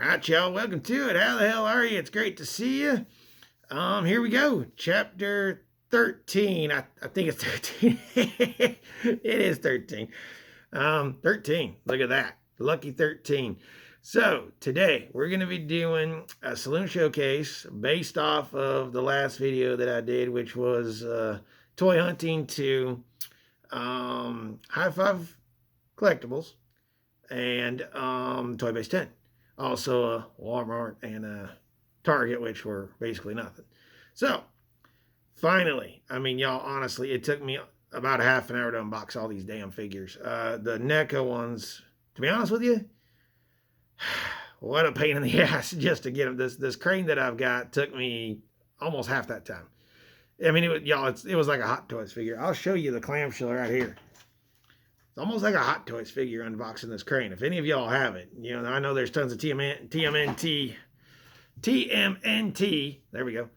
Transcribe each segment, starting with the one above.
Alright, y'all, welcome to it. How the hell are you? It's great to see you. Here we go. Chapter 13. I think it's 13. It is 13. 13. Look at that. Lucky 13. So, today, we're going to be doing a Saloon showcase based off of the last video that I did, which was toy hunting to High Five collectibles and Toybase 10. Also Walmart and Target, which were basically nothing. So, finally, I mean, y'all, honestly, it took me about a half an hour to unbox all these damn figures. The NECA ones, to be honest with you, what a pain in the ass just to get them. This crane that I've got took me almost half that time. I mean, it was like a Hot Toys figure. I'll show you the clamshell right here. It's almost like a Hot Toys figure unboxing this crane. If any of y'all have it, you know, I know there's tons of TMNT, there we go,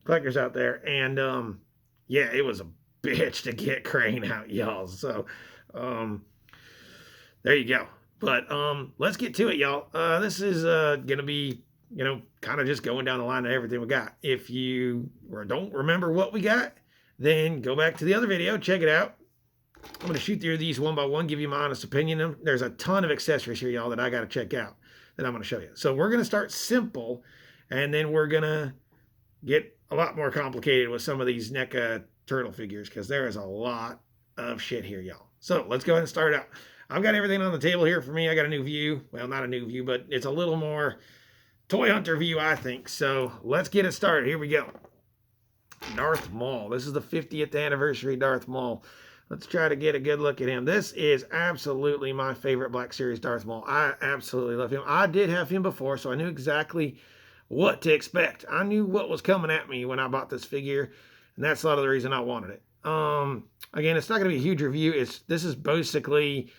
collectors out there. And, yeah, it was a bitch to get crane out, y'all. So, there you go. But, let's get to it, y'all. This is, going to be, you know, kind of just going down the line of everything we got. If you don't remember what we got, then go back to the other video, check it out. I'm going to shoot through these one by one, give you my honest opinion. There's a ton of accessories here, y'all, that I got to check out that I'm going to show you. So we're going to start simple, and then we're going to get a lot more complicated with some of these NECA turtle figures, because there is a lot of shit here, y'all. So let's go ahead and start out. I've got everything on the table here for me. I got a new view. Well, not a new view, but it's a little more toy hunter view, I think. So let's get it started. Here we go. Darth Maul. This is the 50th anniversary Darth Maul. Let's try to get a good look at him. This is absolutely my favorite Black Series Darth Maul. I absolutely love him. I did have him before, so I knew exactly what to expect. I knew what was coming at me when I bought this figure, and that's a lot of the reason I wanted it. Again, it's not going to be a huge review. This is basically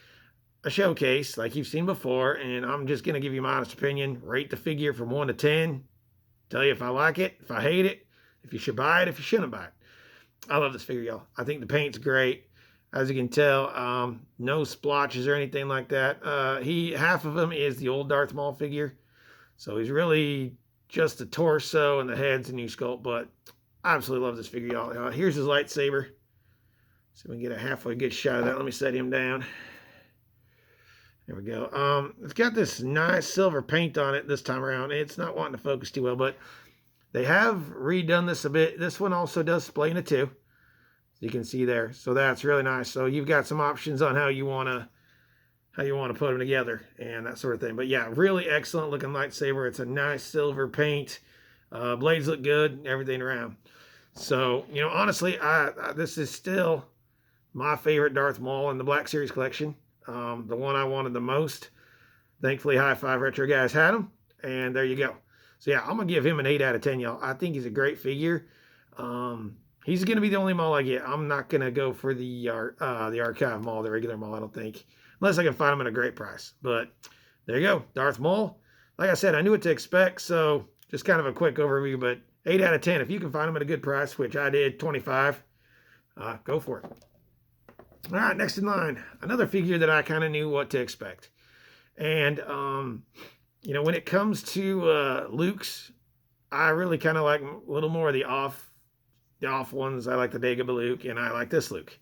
a showcase like you've seen before, and I'm just going to give you my honest opinion, rate the figure from 1 to 10, tell you if I like it, if I hate it, if you should buy it, if you shouldn't buy it. I love this figure, y'all. I think the paint's great. As you can tell, no splotches or anything like that. Half of him is the old Darth Maul figure. So he's really just the torso, and the head's a new sculpt. But I absolutely love this figure, y'all. Here's his lightsaber. So we can get a halfway good shot of that. Let me set him down. There we go. It's got this nice silver paint on it this time around. It's not wanting to focus too well, but they have redone this a bit. This one also does splay into 2. You can see there, so that's really nice. So you've got some options on how you want to put them together and that sort of thing. But yeah, really excellent looking lightsaber. It's a nice silver paint. Blades look good, everything around. So, you know, honestly, this is still my favorite Darth Maul in the Black Series collection. The one I wanted the most. Thankfully, High Five Retro guys had him, and there you go. So yeah, I'm gonna give him an 8 out of 10, y'all. I think he's a great figure. He's going to be the only Maul I get. I'm not going to go for the archive Maul, the regular Maul, I don't think. Unless I can find him at a great price. But there you go. Darth Maul. Like I said, I knew what to expect. So just kind of a quick overview. But 8 out of 10. If you can find him at a good price, which I did, 25, go for it. All right, next in line. Another figure that I kind of knew what to expect. And, you know, when it comes to Luke's, I really kind of like a little more of the off ones. I like the Dagobah Luke, and I like this Luke.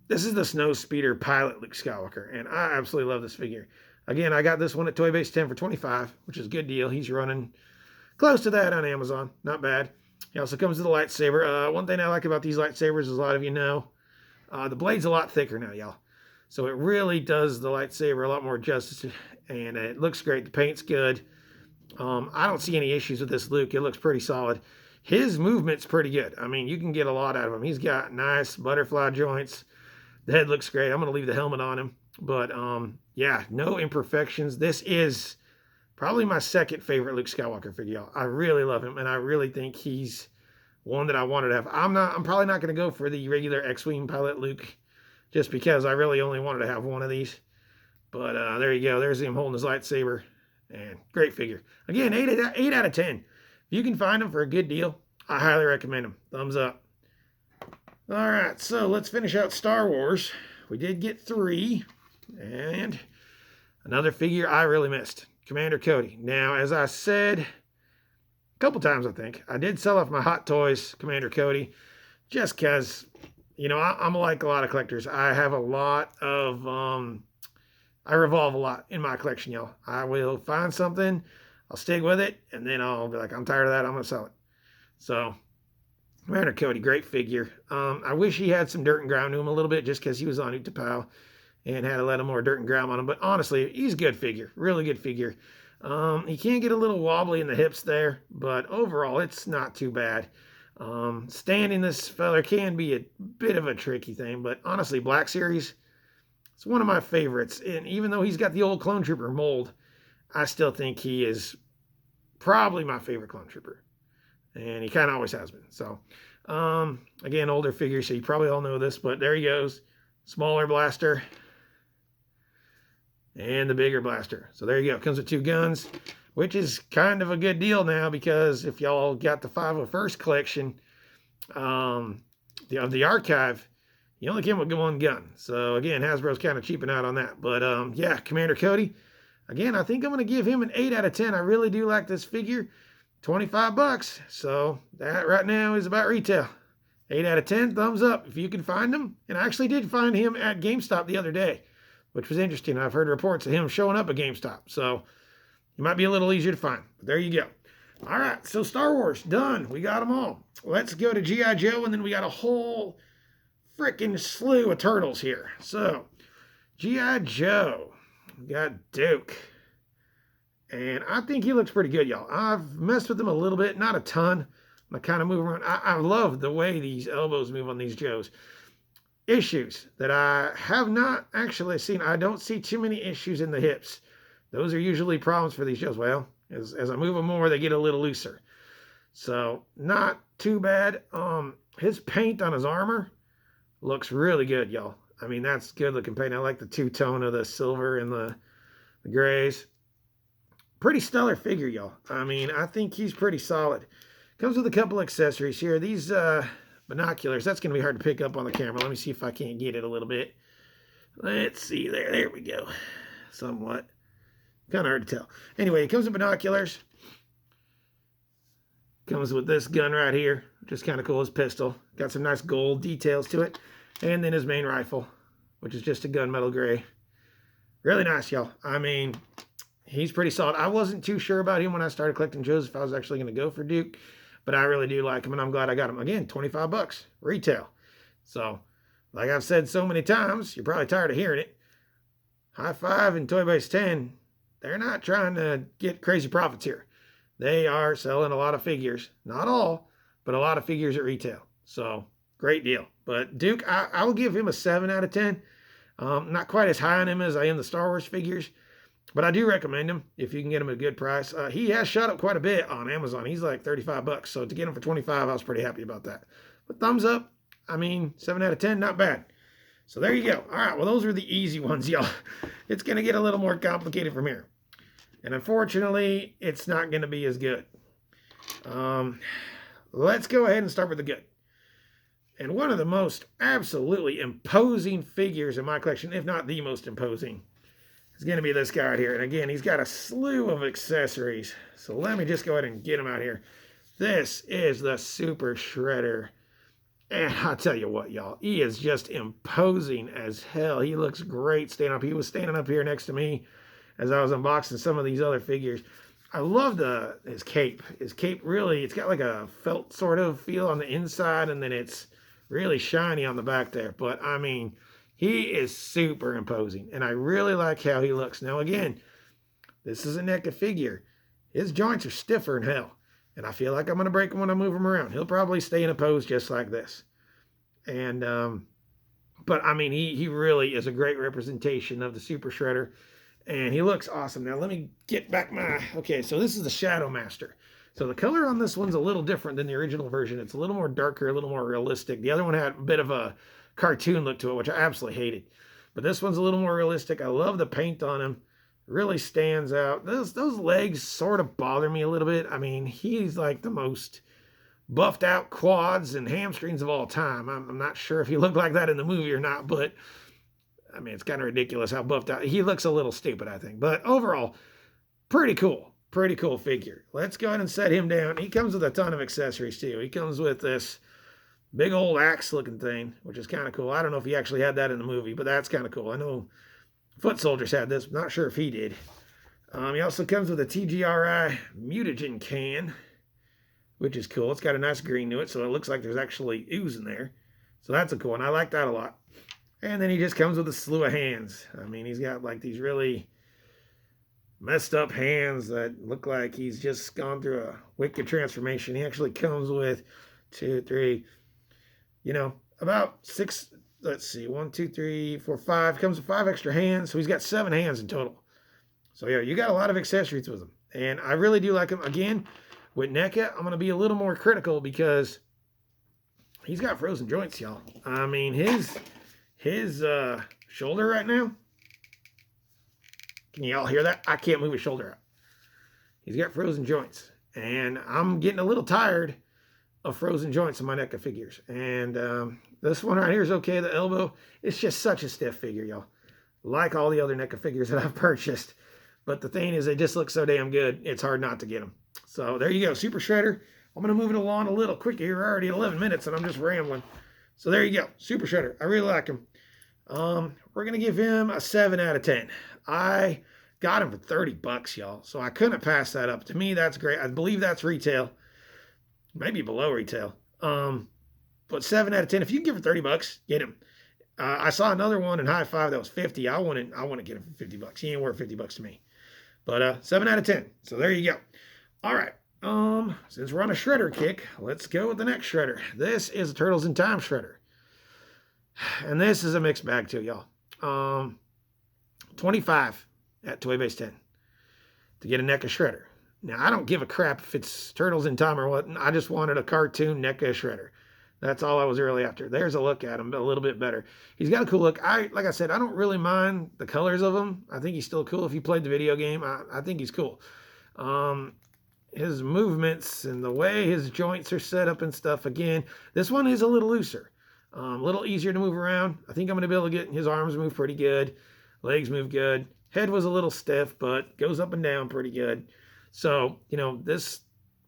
This is the Snow Speeder Pilot Luke Skywalker, and I absolutely love this figure. Again, I got this one at Toybase 10 for 25, which is a good deal. He's running close to that on Amazon. Not bad. He also comes with a lightsaber. One thing I like about these lightsabers, as a lot of you know, the blade's a lot thicker now, y'all. So it really does the lightsaber a lot more justice, and it looks great. The paint's good. I don't see any issues with this Luke. It looks pretty solid. His movement's pretty good. I mean, you can get a lot out of him. He's got nice butterfly joints. The head looks great. I'm going to leave the helmet on him. But, yeah, no imperfections. This is probably my second favorite Luke Skywalker figure, y'all. I really love him, and I really think he's one that I wanted to have. I'm probably not going to go for the regular X-Wing Pilot Luke, just because I really only wanted to have one of these. But there you go. There's him holding his lightsaber. And great figure. Again, 8 out of 10. If you can find them for a good deal, I highly recommend them. Thumbs up. All right, so let's finish out Star Wars. We did get 3. And another figure I really missed. Commander Cody. Now, as I said a couple times, I think, I did sell off my Hot Toys Commander Cody just because, you know, I'm like a lot of collectors. I have a lot of, I revolve a lot in my collection, y'all. I will find something, I'll stick with it, and then I'll be like, I'm tired of that, I'm going to sell it. So, Commander Cody, great figure. I wish he had some dirt and grime to him a little bit just because he was on Utapau and had a little more dirt and grime on him. But honestly, he's a good figure, really good figure. He can get a little wobbly in the hips there, but overall, it's not too bad. Standing this fella can be a bit of a tricky thing, but honestly, Black Series, it's one of my favorites. And even though he's got the old Clone Trooper mold, I still think he is probably my favorite Clone Trooper. And he kind of always has been. So, again, older figure, so you probably all know this, but there he goes. Smaller blaster and the bigger blaster. So there you go. Comes with 2 guns, which is kind of a good deal now because if y'all got the 501st collection of the archive, you only came with 1 gun. So again, Hasbro's kind of cheaping out on that. But yeah, Commander Cody. Again, I think I'm going to give him an 8 out of 10. I really do like this figure. 25 bucks. So that right now is about retail. 8 out of 10, thumbs up if you can find him. And I actually did find him at GameStop the other day, which was interesting. I've heard reports of him showing up at GameStop. So he might be a little easier to find. But there you go. All right, so Star Wars, done. We got them all. Let's go to G.I. Joe, and then we got a whole freaking slew of turtles here. So, G.I. Joe. We got Duke. And I think he looks pretty good, y'all. I've messed with him a little bit, not a ton. I kind of move around. I love the way these elbows move on these Joes. Issues that I have not actually seen. I don't see too many issues in the hips. Those are usually problems for these Joes. Well, as I move them more, they get a little looser. So, not too bad. His paint on his armor looks really good, y'all. I mean, that's good looking paint. I like the two-tone of the silver and the grays. Pretty stellar figure, y'all. I mean, I think he's pretty solid. Comes with a couple accessories here. These binoculars, that's going to be hard to pick up on the camera. Let me see if I can't get it a little bit. Let's see there. There we go. Somewhat. Kind of hard to tell. Anyway, it comes with binoculars. Comes with this gun right here, which is kind of cool. His pistol. Got some nice gold details to it. And then his main rifle, which is just a gunmetal gray. Really nice, y'all. I mean, he's pretty solid. I wasn't too sure about him when I started collecting Joes if I was actually going to go for Duke. But I really do like him, and I'm glad I got him. Again, 25 bucks retail. So, like I've said so many times, you're probably tired of hearing it. High Five and Toybase 10, they're not trying to get crazy profits here. They are selling a lot of figures. Not all, but a lot of figures at retail. So, great deal. But Duke, I will give him a 7 out of 10. Not quite as high on him as I am the Star Wars figures. But I do recommend him if you can get him at a good price. He has shot up quite a bit on Amazon. He's like 35 bucks. So to get him for 25, I was pretty happy about that. But thumbs up. I mean, 7 out of 10, not bad. So there you go. All right, well, those are the easy ones, y'all. It's going to get a little more complicated from here. And unfortunately, it's not going to be as good. Let's go ahead and start with the good. And one of the most absolutely imposing figures in my collection, if not the most imposing, is going to be this guy right here. And again, he's got a slew of accessories. So let me just go ahead and get him out here. This is the Super Shredder. And I'll tell you what, y'all, he is just imposing as hell. He looks great standing up. He was standing up here next to me as I was unboxing some of these other figures. I love his cape. His cape really, it's got like a felt sort of feel on the inside, and then it's really shiny on the back there. But, I mean, he is super imposing, and I really like how he looks. Now, again, this is a NECA figure. His joints are stiffer than hell, and I feel like I'm going to break him when I move him around. He'll probably stay in a pose just like this. And, but, I mean, he really is a great representation of the Super Shredder, and he looks awesome. Now, let me get back okay, so this is the Shadow Master. So the color on this one's a little different than the original version. It's a little more darker, a little more realistic. The other one had a bit of a cartoon look to it, which I absolutely hated. But this one's a little more realistic. I love the paint on him. It really stands out. Those legs sort of bother me a little bit. I mean, he's like the most buffed out quads and hamstrings of all time. I'm not sure if he looked like that in the movie or not, but I mean, it's kind of ridiculous how buffed out. He looks a little stupid, I think. But overall, Pretty cool. Pretty cool figure. Let's go ahead and set him down. He comes with a ton of accessories too. He comes with this big old axe looking thing, which is kind of cool. I don't know if he actually had that in the movie, but that's kind of cool. I know Foot Soldiers had this. I'm not sure if he did. He also comes with a TGRI mutagen can, which is cool. It's got a nice green to it, so it looks like there's actually ooze in there. So that's a cool one. I like that a lot. And then he just comes with a slew of hands. I mean, he's got like these really messed up hands that look like he's just gone through a wicked transformation. He actually comes with 2, 3, about 6, let's see, 1, 2, 3, 4, 5. Comes with 5 extra hands, so he's got 7 hands in total. So yeah, you got a lot of accessories with him. And I really do like him. Again, with NECA, I'm going to be a little more critical because he's got frozen joints, y'all. I mean, his shoulder right now, can y'all hear that? I can't move his shoulder out. He's got frozen joints. And I'm getting a little tired of frozen joints in my NECA figures. And this one right here is okay. The elbow, it's just such a stiff figure, y'all. Like all the other NECA figures that I've purchased. But the thing is, they just look so damn good, it's hard not to get them. So there you go, Super Shredder. I'm going to move it along a little quicker. You're already at 11 minutes, and I'm just rambling. So there you go, Super Shredder. I really like him. We're going to give him a 7 out of 10. I got him for $30, y'all. So I couldn't pass that up. To me, that's great. I believe that's retail. Maybe below retail. But 7 out of 10. If you can give it $30, get him. I saw another one in High Five that was 50. I want to get him for $50. He ain't worth $50 to me. But 7 out of 10. So there you go. All right. Since we're on a shredder kick, let's go with the next shredder. This is a Turtles in Time shredder. And this is a mixed bag too, y'all. 25 at Toybase 10 to get a NECA shredder. Now, I don't give a crap if it's Turtles in Time or what. I just wanted a cartoon NECA shredder. That's all I was really after. There's a look at him, a little bit better. He's got a cool look. Like I said, I don't really mind the colors of him. I think he's still cool. If you played the video game, I think he's cool. His movements and the way his joints are set up and stuff. Again, this one is a little looser. A little easier to move around. I think I'm going to be able to get his arms move pretty good. Legs move good. Head was a little stiff, but goes up and down pretty good. So, this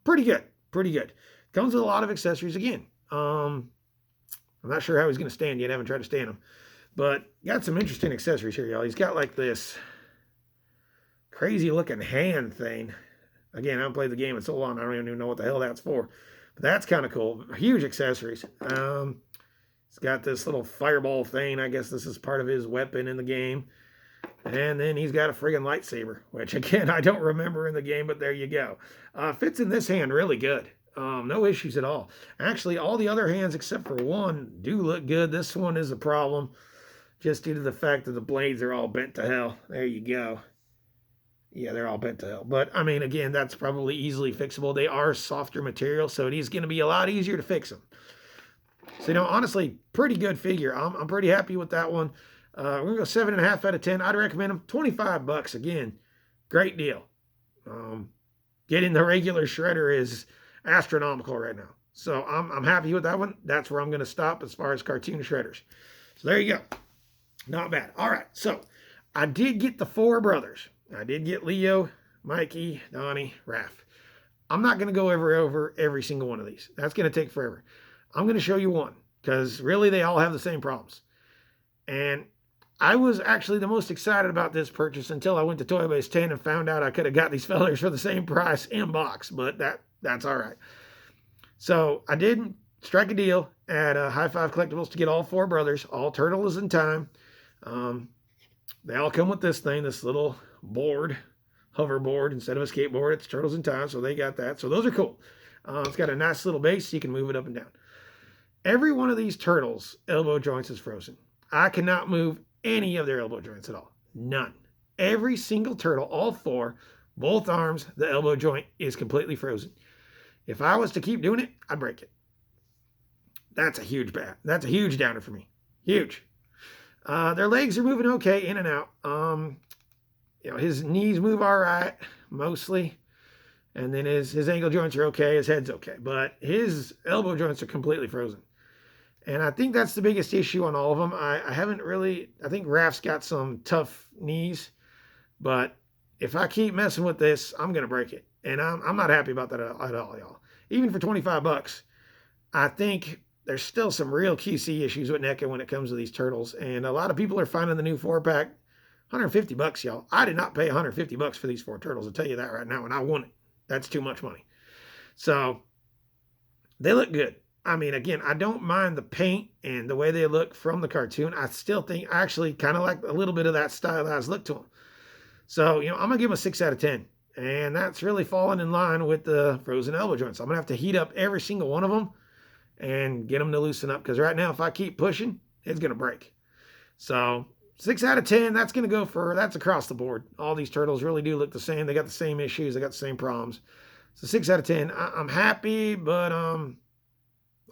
pretty good. Pretty good. Comes with a lot of accessories again. I'm not sure how he's going to stand yet. I haven't tried to stand him. But got some interesting accessories here, y'all. He's got like this crazy looking hand thing. Again, I haven't played the game in so long, I don't even know what the hell that's for. But that's kind of cool. Huge accessories. He's got this little fireball thing. I guess this is part of his weapon in the game. And then he's got a friggin' lightsaber, which, again, I don't remember in the game, but there you go. Fits in this hand really good. No issues at all. Actually, all the other hands except for one do look good. This one is a problem just due to the fact that the blades are all bent to hell. There you go. Yeah, they're all bent to hell. But, I mean, again, that's probably easily fixable. They are softer material, so it is going to be a lot easier to fix them. So, honestly, pretty good figure. I'm pretty happy with that one. We're going to go 7.5 out of 10. I'd recommend them. $25, again. Great deal. Getting the regular shredder is astronomical right now. So, I'm happy with that one. That's where I'm going to stop as far as cartoon shredders. So, there you go. Not bad. All right. So, I did get the 4 brothers. I did get Leo, Mikey, Donnie, Raph. I'm not going to go over every single one of these. That's going to take forever. I'm going to show you one because really they all have the same problems. And I was actually the most excited about this purchase until I went to Toybase 10 and found out I could have got these fellers for the same price in box, but that's all right. So I did strike a deal at High Five Collectibles to get all 4 brothers, all Turtles in Time. They all come with this thing, this little board, hoverboard instead of a skateboard. It's Turtles in Time, so they got that. So those are cool. It's got a nice little base, so you can move it up and down. Every one of these turtles' elbow joints is frozen. I cannot move any of their elbow joints at all. None. Every single turtle, all 4, both arms, the elbow joint is completely frozen. If I was to keep doing it, I'd break it. That's a huge bad. That's a huge downer for me. Huge. Their legs are moving okay in and out. His knees move all right, mostly. And then his ankle joints are okay. His head's okay. But his elbow joints are completely frozen. And I think that's the biggest issue on all of them. I haven't really... I think Raph's got some tough knees. But if I keep messing with this, I'm going to break it. And I'm not happy about that at all, y'all. Even for 25 bucks, I think there's still some real QC issues with NECA when it comes to these turtles. And a lot of people are finding the new 4-pack 150 bucks, y'all. I did not pay 150 bucks for these 4 turtles. I'll tell you that right now. And I want it. That's too much money. So they look good. I mean, again, I don't mind the paint and the way they look from the cartoon. I still think I actually kind of like a little bit of that stylized look to them. So, I'm going to give them a 6 out of 10. And that's really falling in line with the frozen elbow joints. I'm going to have to heat up every single one of them and get them to loosen up. Because right now, if I keep pushing, it's going to break. So 6 out of 10, that's going to go that's across the board. All these turtles really do look the same. They got the same issues. They got the same problems. So 6 out of 10. I'm happy, but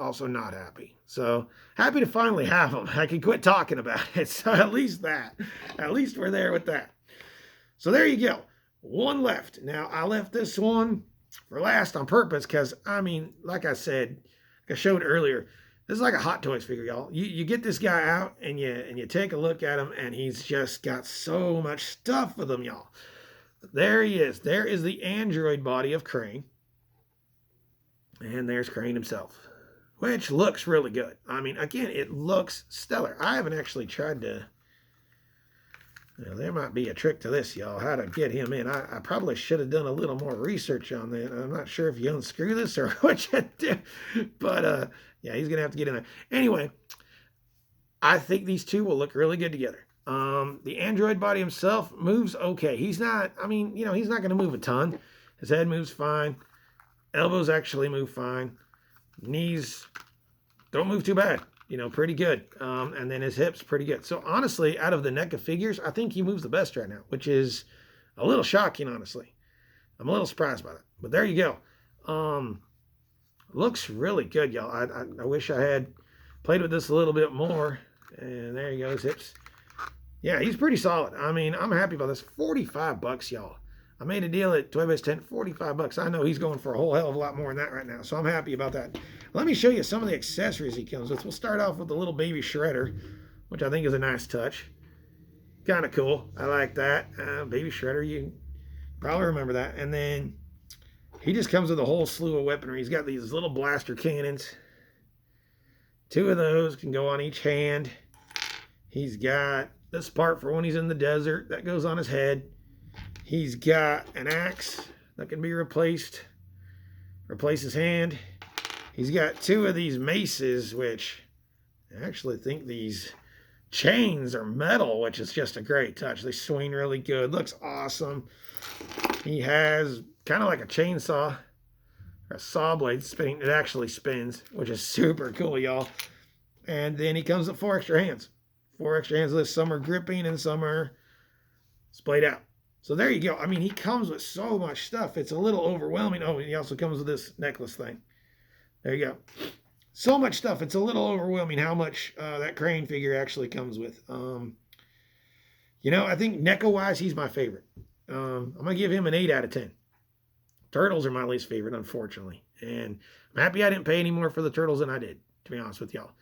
also not happy. So happy to finally have them. I can quit talking about it. So at least we're there with that. So there you go. One left. Now I left this one for last on purpose because, like I said, like I showed earlier, this is like a Hot Toys figure, y'all. You get this guy out and you take a look at him, and he's just got so much stuff with him, y'all. There he is. There is the android body of Crane. And there's Crane himself, which looks really good. Again, it looks stellar. I haven't actually tried to... there might be a trick to this, y'all, how to get him in. I probably should have done a little more research on that. I'm not sure if you unscrew this or what you do. But, yeah, he's going to have to get in there. Anyway, I think these two will look really good together. The android body himself moves okay. He's not, he's not going to move a ton. His head moves fine. Elbows actually move fine. Knees don't move too bad. Pretty good. And then his hips, pretty good. So honestly, out of the NECA figures, I think he moves the best right now, which is a little shocking, honestly. I'm a little surprised by that. But there you go. Looks really good, y'all. I wish I had played with this a little bit more. And there you go, his hips. Yeah, he's pretty solid. I'm happy about this. 45 bucks, y'all. I made a deal at Toybase 10, 45 bucks. I know he's going for a whole hell of a lot more than that right now, so I'm happy about that. Let me show you some of the accessories he comes with. We'll start off with the little baby shredder, which I think is a nice touch. Kind of cool. I like that. Baby shredder, you probably remember that. And then he just comes with a whole slew of weaponry. He's got these little blaster cannons. 2 of those can go on each hand. He's got this part for when he's in the desert that goes on his head. He's got an axe that can be replaced. Replace his hand. He's got 2 of these maces, which I actually think these chains are metal, which is just a great touch. They swing really good. Looks awesome. He has kind of like a chainsaw or a saw blade spinning. It actually spins, which is super cool, y'all. And then he comes with 4 extra hands. 4 extra hands. Some are gripping and some are splayed out. So there you go. He comes with so much stuff. It's a little overwhelming. Oh, he also comes with this necklace thing. There you go. So much stuff. It's a little overwhelming how much that Crane figure actually comes with. I think NECA-wise, he's my favorite. I'm going to give him an 8 out of 10. Turtles are my least favorite, unfortunately. And I'm happy I didn't pay any more for the turtles than I did, to be honest with y'all.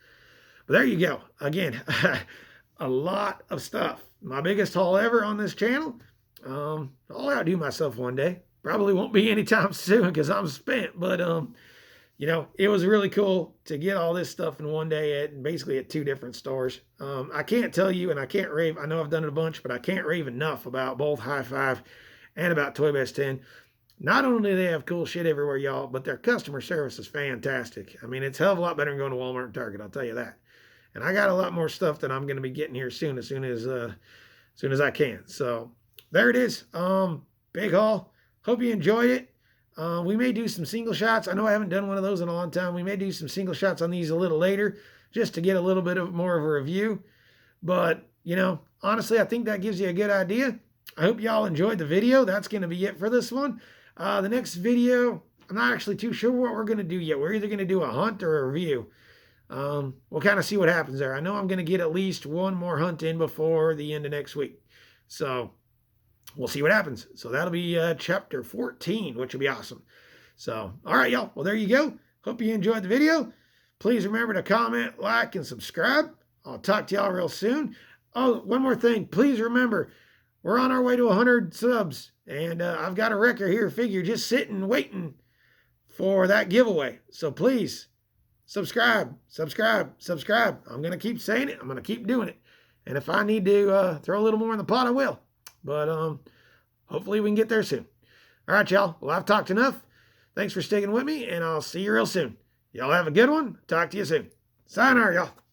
But there you go. Again, a lot of stuff. My biggest haul ever on this channel. I'll outdo myself one day. Probably won't be anytime soon because I'm spent. But, it was really cool to get all this stuff in one day at 2 different stores. I can't tell you, and I can't rave. I know I've done it a bunch, but I can't rave enough about both High Five and about Toybase 10. Not only do they have cool shit everywhere, y'all, but their customer service is fantastic. It's a hell of a lot better than going to Walmart and Target, I'll tell you that. And I got a lot more stuff that I'm going to be getting here soon as I can. So there it is. Big haul. Hope you enjoyed it. We may do some single shots. I know I haven't done one of those in a long time. We may do some single shots on these a little later just to get a little bit more of a review. But, honestly, I think that gives you a good idea. I hope y'all enjoyed the video. That's going to be it for this one. The next video, I'm not actually too sure what we're going to do yet. We're either going to do a hunt or a review. We'll kind of see what happens there. I know I'm going to get at least one more hunt in before the end of next week. So we'll see what happens. So that'll be chapter 14, which will be awesome. So, all right, y'all. Well, there you go. Hope you enjoyed the video. Please remember to comment, like, and subscribe. I'll talk to y'all real soon. Oh, one more thing. Please remember, we're on our way to 100 subs. And I've got a record here, figure, just sitting, waiting for that giveaway. So please, subscribe. I'm going to keep saying it. I'm going to keep doing it. And if I need to throw a little more in the pot, I will. But hopefully we can get there soon. All right, y'all. Well, I've talked enough. Thanks for sticking with me, and I'll see you real soon. Y'all have a good one. Talk to you soon. Sayonara, y'all.